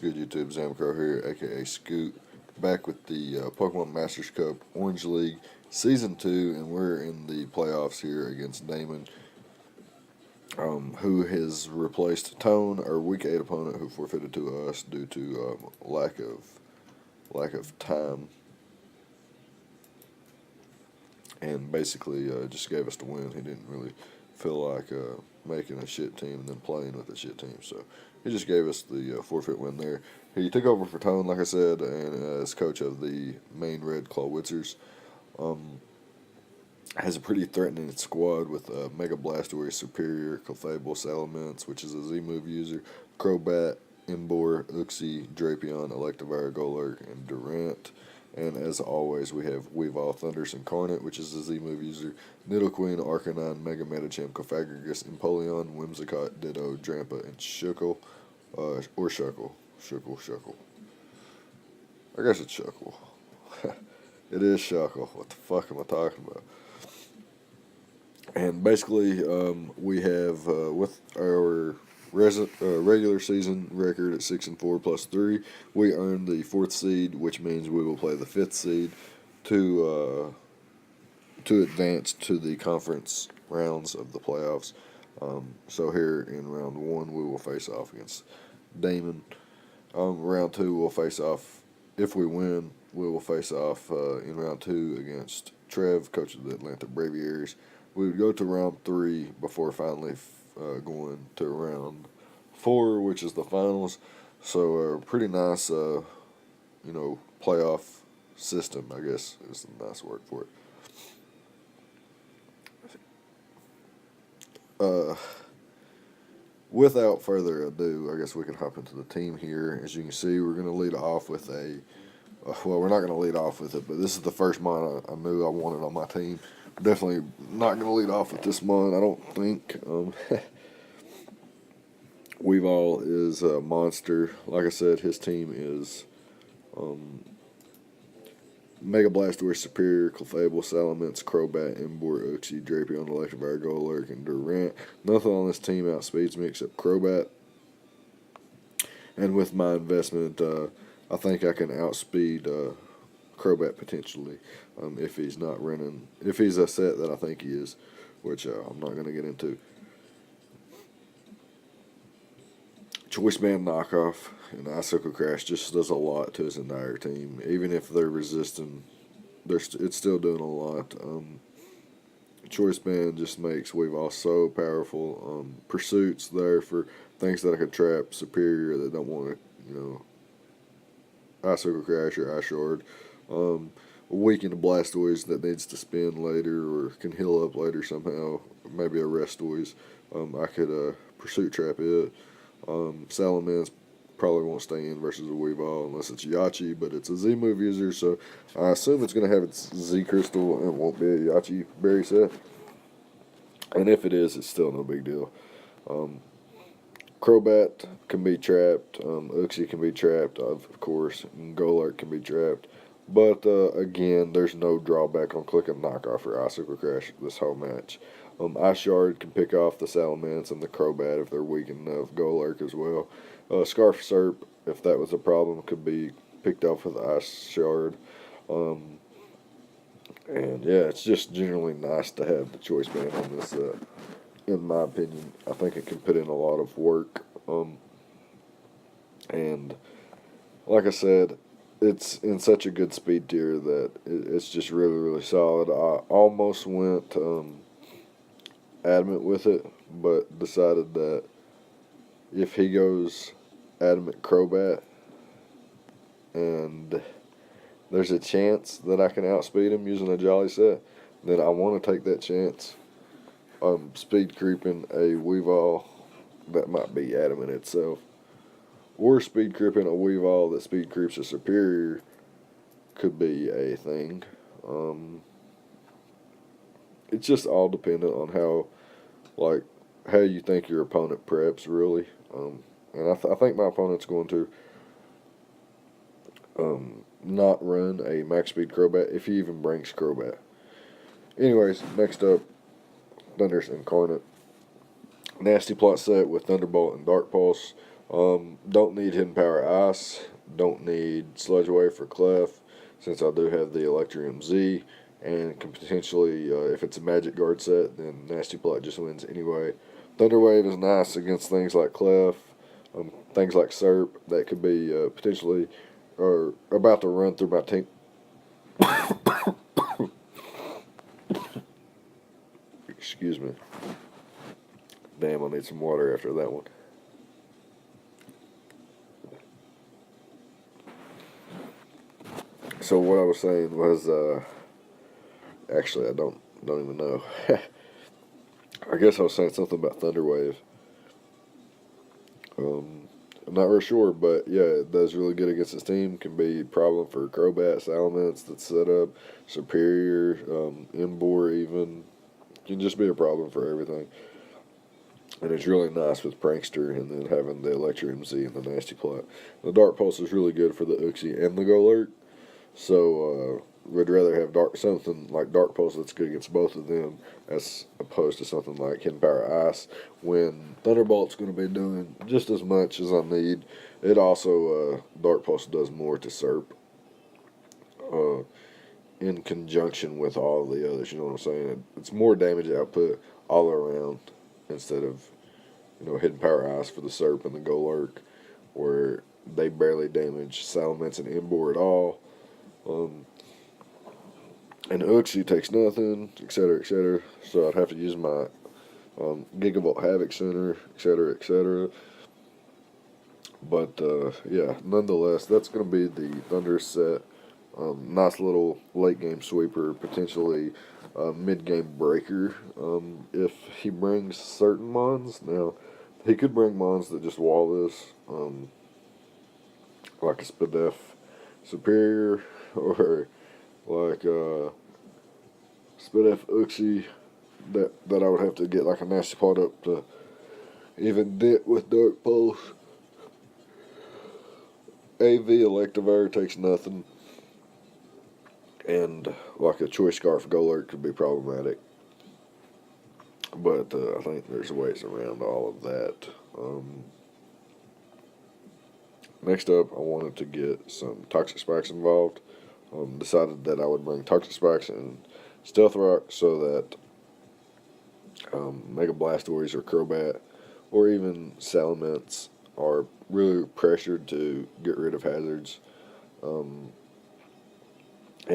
What's good, YouTube? Zamcro here, aka Scoot, back with the Pokemon Masters Cup Orange League Season 2, and we're in the playoffs here against Damon, who has replaced Tone, our Week 8 opponent, who forfeited to us due to lack of time, and basically just gave us the win. He didn't really feel like making a shit team and then playing with a shit team, so he just gave us the forfeit win there. He took over for Tone, like I said, and as coach of the main Red Claw Witzers. Has a pretty threatening squad with Mega Blastoise, Superior, Clefable, Salamence, which is a Z-move user, Crobat, Emboar, Uxie, Drapion, Electivire, Golurk, and Durant. And as always, we have Weavile, Thundurus, Incarnate, which is a Z-move user, Nidoqueen, Arcanine, Mega Medicham, Cofagrigus, Empoleon, Whimsicott, Ditto, Drampa, and Shuckle. Or Shuckle. Shuckle. I guess it's Shuckle. It is Shuckle. What the fuck am I talking about? And basically, we have, with our regular season record at 6-4 plus 3, we earned the 4th seed, which means we will play the 5th seed to advance to the conference rounds of the playoffs. So here in round 1, we will face off against Damon. Round 2, we'll face off, if we win, we will face off in round 2 against Trev, coach of the Atlanta Braviaries. We would go to round 3 before finally going to round 4, which is the finals. So a pretty nice, playoff system, I guess is a nice word for it. Without further ado, I guess we can hop into the team here. As you can see, we're going to lead off with we're not going to lead off with it, but this is the first mon I knew I wanted on my team. Definitely not going to lead off with this mon, I don't think. Weavile is a monster. Like I said, his team is Mega Blastoise, Superior, Clefable, Salamence, Crobat, Emboar, Uxie, Drapion, Electivire, Golurk, and Durant. Nothing on this team outspeeds me except Crobat. And with my investment, I think I can outspeed Crobat potentially if he's not running. If he's a set that I think he is, which I'm not going to get into. Choice Band knockoff and Icicle Crash just does a lot to his entire team. Even if they're resisting, it's still doing a lot. Choice Band just makes Weavile so powerful. Pursuit's there for things that I could trap Superior that don't want to, Icicle Crash or Ice Shard. Weaken a Blastoise that needs to spin later or can heal up later somehow. Maybe a Restoise. I could Pursuit trap it. Salamence probably won't stay in versus a Weavile unless it's Yachi, but it's a Z-move user, so I assume it's going to have its Z-Crystal and it won't be a Yachi berry set. And if it is, it's still no big deal. Crobat can be trapped. Uxie can be trapped, of course. And Golurk can be trapped. But, again, there's no drawback on clicking knockoff or Icicle Crash this whole match. Ice Shard can pick off the Salamence and the Crobat if they're weak enough. Golurk as well. Scarf Serp, if that was a problem, could be picked off with Ice Shard. And, yeah, it's just generally nice to have the Choice Band on this in my opinion. I think it can put in a lot of work. And, like I said, it's in such a good speed tier that it's just really, really solid. I almost went Adamant with it, but decided that if he goes Adamant Crobat and there's a chance that I can outspeed him using a Jolly set, then I want to take that chance. Speed creeping a Weavile that might be Adamant itself, or speed creeping a Weavile that speed creeps a Superior could be a thing. It's just all dependent on how you think your opponent preps, really. And I think my opponent's going to not run a max speed Crobat if he even brings Crobat. Anyways, next up, Thundurus Incarnate. Nasty plot set with Thunderbolt and Dark Pulse. Don't need hidden power ice. Don't need sludge wave for Clef, since I do have the Electrium Z, and can potentially, if it's a magic guard set, then Nasty Plot just wins anyway. Thunder Wave is nice against things like Clef, things like Serp that could be potentially or about to run through my team. Excuse me. Damn, I need some water after that one. So what I was saying was, actually I don't even know. I guess I was saying something about Thunderwave. I'm not real sure, but yeah, it does really good against his team. Can be a problem for Crobat, Salamence that's set up, Superior, Embor even. Can just be a problem for everything. And it's really nice with Prankster and then having the Electrium Z and the Nasty Plot. The Dark Pulse is really good for the Uxie and the Golurk. So we'd rather have something like Dark Pulse that's good against both of them as opposed to something like Hidden Power Ice when Thunderbolt's going to be doing just as much as I need. It also, Dark Pulse does more to Serp in conjunction with all the others, you know what I'm saying? It's more damage output all around instead of, Hidden Power Ice for the Serp and the Golurk where they barely damage Salamence and Embor at all. And Uxie takes nothing, etc., etc. So I'd have to use my Gigavolt Havoc Center, etc., etc. But yeah, nonetheless, that's going to be the Thunder set. Nice little late game sweeper, potentially mid game breaker. If he brings certain mons, now he could bring mons that just wall this, like a Spadef Superior or like Spadef Uxie that I would have to get like a Nasty Pot up to even dent with Dark Pulse. AV Electivire takes nothing. And like a Choice Scarf Golurk could be problematic. But I think there's ways around all of that. Next up, I wanted to get some Toxic Spikes involved. Decided that I would bring Toxic Spikes and Stealth Rock so that Mega Blastoise or Crobat or even Salamence are really pressured to get rid of hazards. And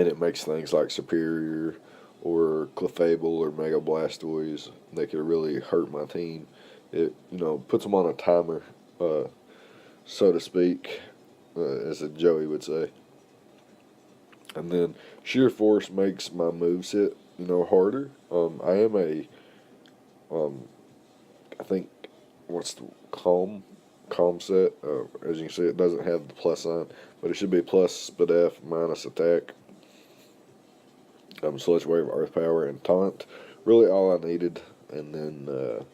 it makes things like Superior or Clefable or Mega Blastoise that could really hurt my team. It, puts them on a timer, so to speak, as a Joey would say. And then Sheer Force makes my moveset, harder. I am I think, what's the Calm set? As you can see, it doesn't have the plus sign, but it should be plus Spadef minus attack. Sludge Wave, Earth Power, and Taunt. Really all I needed. And then the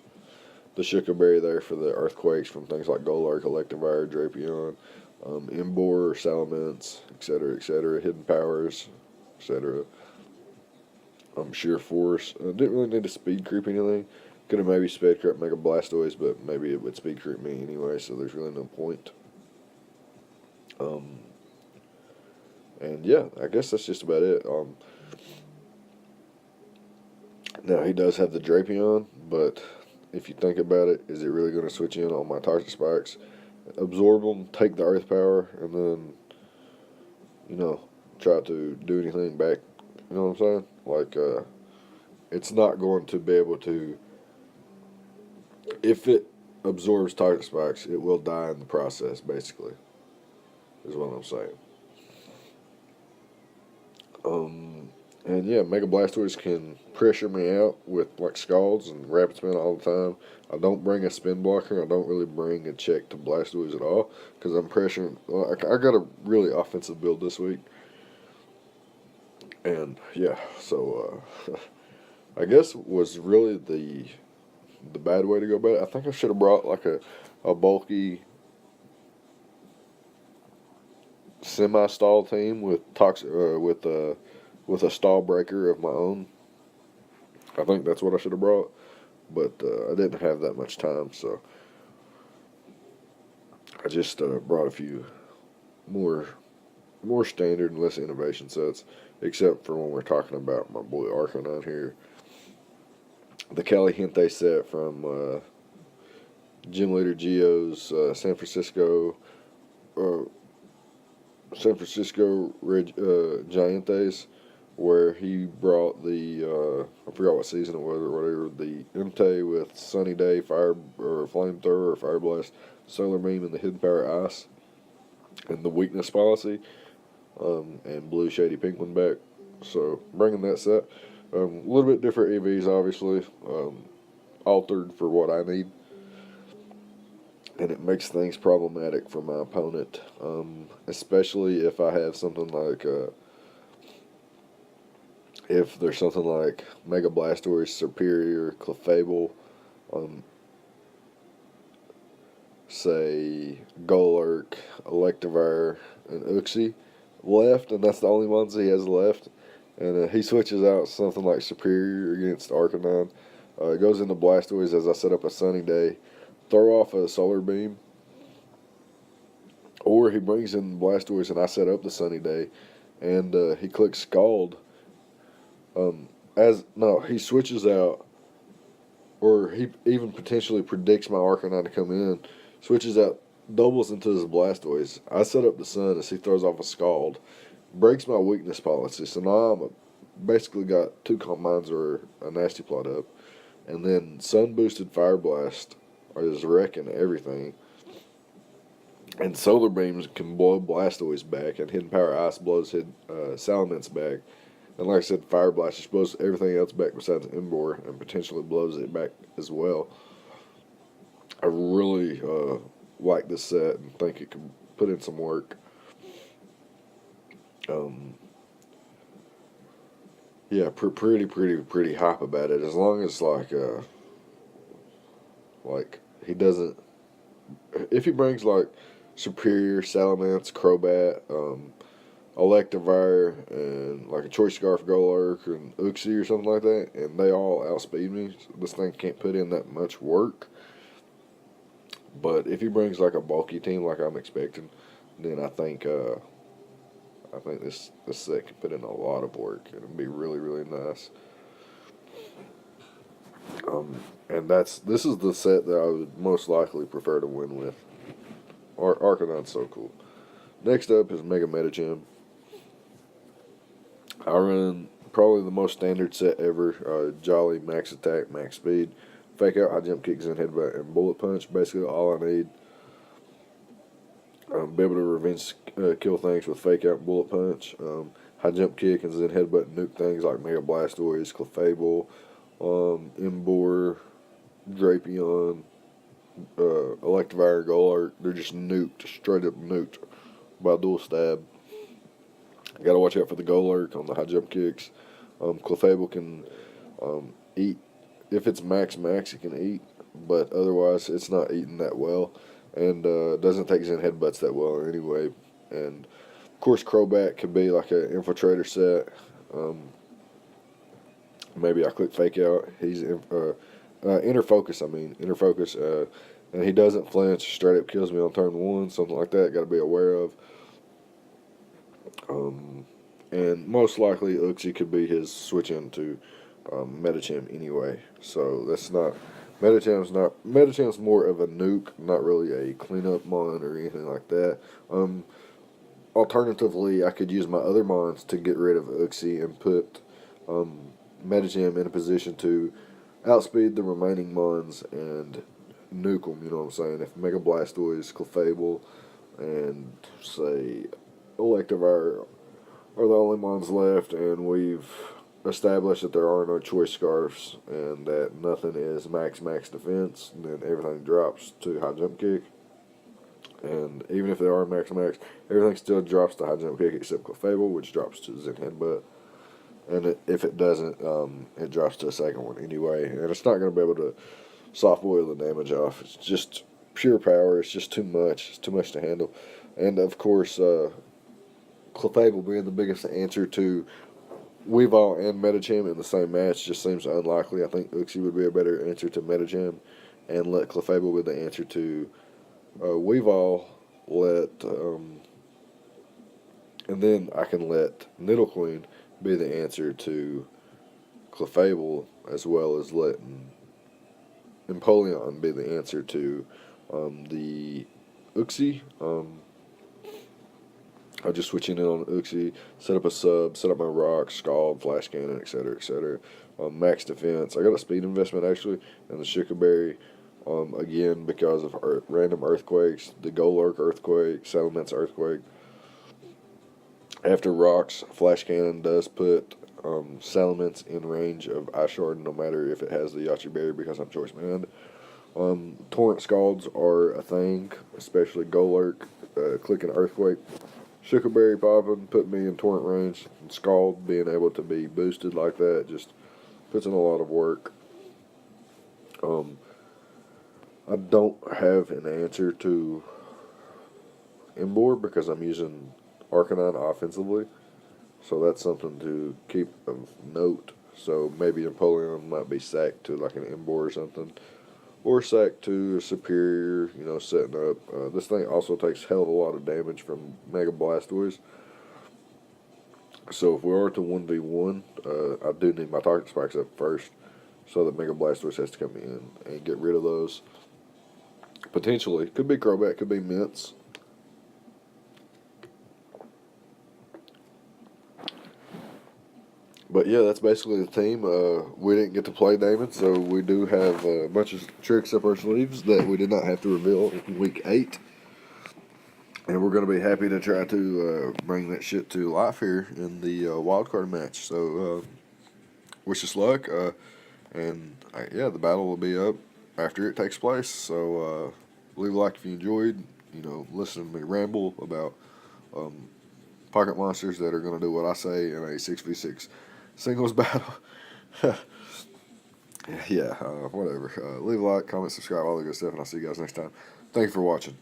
Shuka Berry there for the Earthquakes from things like Golurk, Electivire, Drapion, Embor, Salamence, etc., etc., Hidden Powers, etc. Sheer Force. Didn't really need to speed creep anything. Could have maybe speed creep Mega Blastoise, but maybe it would speed creep me anyway, so there's really no point. And yeah, I guess that's just about it. Now, he does have the Drapion, but if you think about it, is it really going to switch in on my Toxic Spikes? Absorb them, take the Earth Power, and then, try to do anything back. You know what I'm saying? Like, it's not going to be able to. If it absorbs Toxic Spikes, it will die in the process, basically, is what I'm saying. And yeah, Mega Blastoise can pressure me out with like Scalds and Rapid Spin all the time. I don't bring a spin blocker. I don't really bring a check to Blastoise at all because I'm pressuring. I got a really offensive build this week. And yeah, so I guess was really the bad way to go about it. I think I should have brought like a bulky semi-stall team with with a stall breaker of my own. I think that's what I should have brought, but I didn't have that much time, so I just brought a few more more standard and less innovation sets, except for when we're talking about my boy Arcanine here. The Cali Hente set from Gym Leader Geo's uh, San Francisco Giants, where he brought the I forgot what season it was or whatever, the Entei with Sunny Day, Fire or Flamethrower or Fire Blast, Solar Beam, and the Hidden Power Ice, and the Weakness Policy, and Blue Shady Pinkman back. So bringing that set, a little bit different EVs, obviously, altered for what I need, and it makes things problematic for my opponent, especially if I have something like if there's something like Mega Blastoise, Superior, Clefable, um, say Golurk, Electivire, and Uxie left, and that's the only ones he has left. And he switches out something like Superior against Arcanine. Goes into Blastoise as I set up a Sunny Day, throw off a Solar Beam, or he brings in Blastoise and I set up the Sunny Day, and he clicks Scald. He switches out, or he even potentially predicts my Arcanine to come in, switches out, doubles into his Blastoise. I set up the Sun as he throws off a Scald, breaks my weakness policy. So now I'm basically got two Calm Minds or a Nasty Plot up, and then Sun boosted Fire Blast is wrecking everything. And Solar Beams can blow Blastoise back, and Hidden Power Ice blows Salamence back. And like I said, Fire Blast just blows everything else back besides Emboar, and potentially blows it back as well. I really like this set and think it can put in some work. Yeah, pretty hype about it. As long as like he doesn't, if he brings like Superior, Salamence, Crobat, Electivire, and like a Choice Scarf Golurk and Uxie or something like that, and they all outspeed me, so this thing can't put in that much work. But if he brings like a bulky team like I'm expecting, then I think this set can put in a lot of work. It'll be really nice. And this is the set that I would most likely prefer to win with. Arcanine's so cool. Next up is Mega Medicham. I run probably the most standard set ever. Jolly, Max Attack, Max Speed, Fake Out, High Jump Kick, Zen Headbutt, and Bullet Punch. Basically all I need. Be able to revenge kill things with Fake Out and Bullet Punch. High Jump Kick and Zen Headbutt and nuke things like Mega Blastoise, Clefable, Emboar, Drapion, Electivire, Golurk. They're just nuked, straight up nuked by Dual Stab. Got to watch out for the Golurk on the high jump kicks. Clefable can eat. If it's max, it can eat, but otherwise it's not eating that well, and doesn't take Zen Headbutts that well anyway. And of course, Crobat could be like an Infiltrator set. Maybe I click Fake Out. He's Inner Focus. Inner Focus, and he doesn't flinch. Straight up kills me on turn one. Something like that. Got to be aware of. And most likely Uxie could be his switch into Medicham anyway. So that's not Medicham's more of a nuke, not really a cleanup mon or anything like that. Alternatively, I could use my other mons to get rid of Uxie and put Medicham in a position to outspeed the remaining mons and nuke them. You know what I'm saying? If Mega Blastoise, Clefable, and say Electivire are the only ones left, and we've established that there are no choice scarfs and that nothing is max defense, then everything drops to high jump kick. And even if they are max, everything still drops to high jump kick except Clefable, which drops to Zen Headbutt. And if it doesn't, it drops to a second one anyway. And it's not going to be able to soft boil the damage off. It's just pure power. It's just too much. It's too much to handle. And of course, Clefable being the biggest answer to Weavile and Medicham in the same match just seems unlikely. I think Uxie would be a better answer to Medicham, and let Clefable be the answer to we've all let, and then I can let Niddlequeen be the answer to Clefable, as well as letting Empoleon be the answer to the Uxie. I'll just switch in on Uxie, set up a sub, set up my rock, scald, flash cannon, etc., etc. Max defense. I got a speed investment actually, and the Sugarberry. Again, because of random earthquakes, the Golurk earthquake, Settlements earthquake. After rocks, flash cannon does put Salamence in range of Ice Shard, no matter if it has the Yache Berry, because I'm choice banned. Torrent Scalds are a thing, especially Golurk, clicking Earthquake. Sugarberry popping, put me in Torrent range, and Scald being able to be boosted like that just puts in a lot of work. I don't have an answer to Embor because I'm using Arcanine offensively, so that's something to keep of note. So maybe Empoleon might be sacked to like an Embor or something, or sacked to a Superior, setting up. This thing also takes hell of a lot of damage from Mega Blastoise. So if we are to 1v1, I do need my target spikes up first, so that Mega Blastoise has to come in and get rid of those. Potentially, could be Crobat, could be Mints. But yeah, that's basically the team. We didn't get to play Damon, so we do have a bunch of tricks up our sleeves that we did not have to reveal in week 8. And we're going to be happy to try to bring that shit to life here in the wildcard match. So, wish us luck. Yeah, the battle will be up after it takes place. So, leave a like if you enjoyed, listening to me ramble about pocket monsters that are going to do what I say in a 6v6 singles battle. Yeah, whatever. Leave a like, comment, subscribe, all the good stuff, and I'll see you guys next time. Thank you for watching.